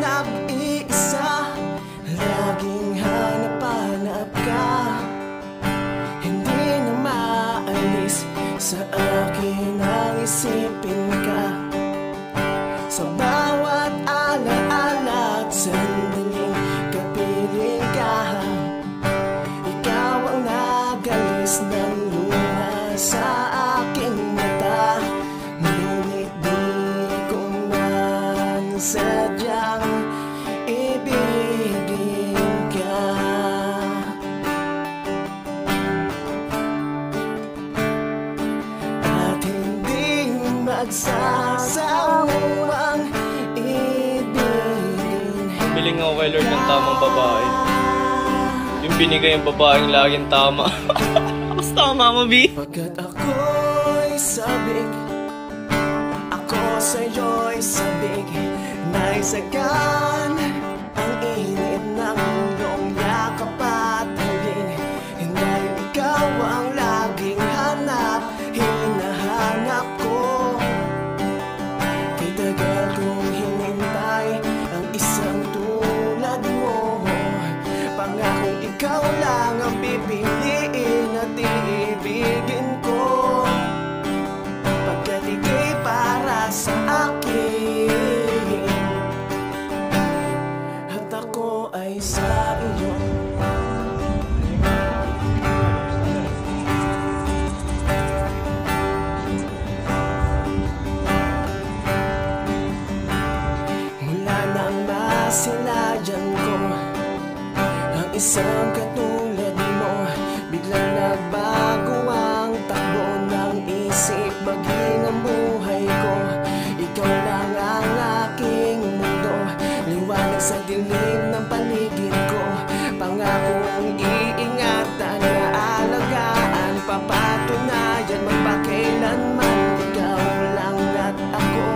nag-iisa, laging hanap-hanap ka. Hindi na maalis sa akin ang isipin ka. Sa bawat alaala at sandaling kapiling ka, ikaw ang nagalis ng luna sa aking mata. Ngunit di ko man sadyang ibigin ka. At hindi magsasawang ibigin. Biling ako kay Lord ng tamang babae. Yung binigay yung babaeng laging tama. Mas tama mo, B? Pagkat ako'y sabik, ako sa'yo'y sabik, naisagan ang init ng iyong yakap at halik. Dahil ikaw ang laging hanap, hinahanap ko. Kay tagal kong hinintay ang isang tulad mo. Pangakong ikaw lang ang pipiliin at iibigin ko. Pagkat ika'y para sa akin at ako ay sa iyo. Mula nang masilayan ko ang isang katulad mo, biglang nagbago ang takbo ng isip, maging ang buhay ko. Ikaw lang ang aking mundo, liwanag sa dilim ng paligid ko. Pangakong iingatan, aalagaan, papatunayan, magpakailanman. Ikaw lang at ako,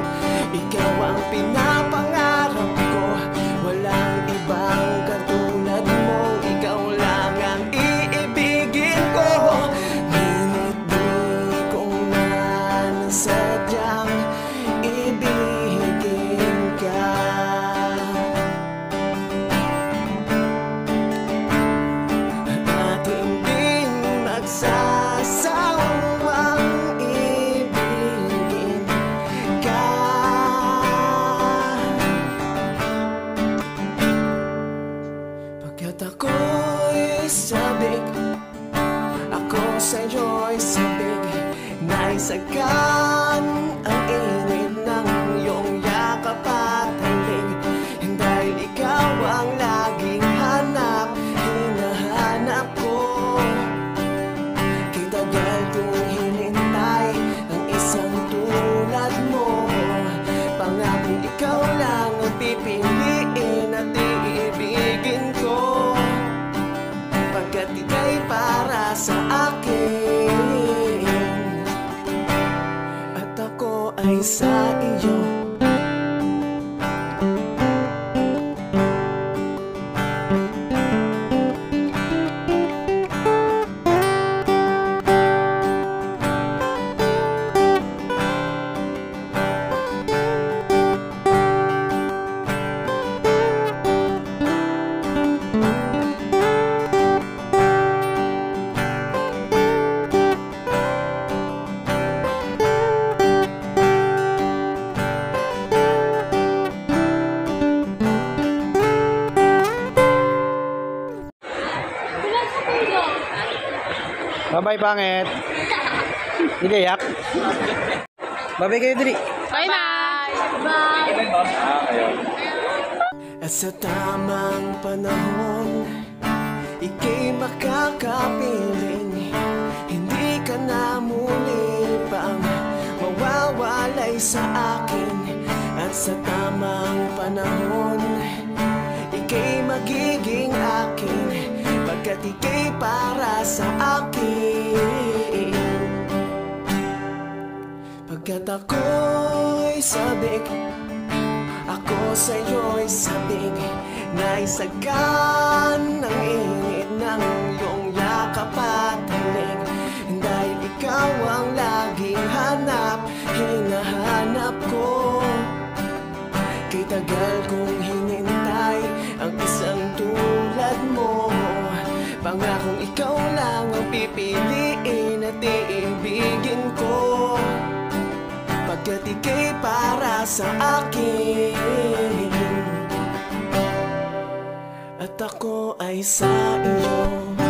ikaw ang pinapangarap ko. Walang ibang katulad mo, ikaw lang ang iibigin ko. Ngunit di ko man sadyang ibigin ka. At hindi magsasawang ibigin ka. Pagkat ako'y sabik, ako sa'yo'y sabik, naisagan ang init ng iyong yakap at halik. Dahil ikaw ang laging hanap, hinahanap ko. Kay tagal kong hinintay ang isang tulad mo. Pangakong ikaw lang ang pipiliin at iibigin ko. Pagkat ika'y para sa akin at ako ay sa iyo. Bye-bye, pangit. Hindi gayak. Bye-bye kayo, Dri. Bye-bye! Bye! At sa tamang panahon, ika'y makakapiling. Hindi ka na muli pang mawawalay sa akin. At sa tamang panahon, ika'y magiging akin. Pagkat ika'y para sa akin. Pagkat ako'y sabik, ako sa'yo'y sabik, naisagan ang init ng iyong yakap at halik. Dahil ikaw ang laging hanap, hinahanap ko. Kay tagal kong hinintay ang isang tulad mo. Pangakong ikaw lang ang pipiliin at iibigin ko, pagkat ika'y para sa akin at ako ay sa iyo.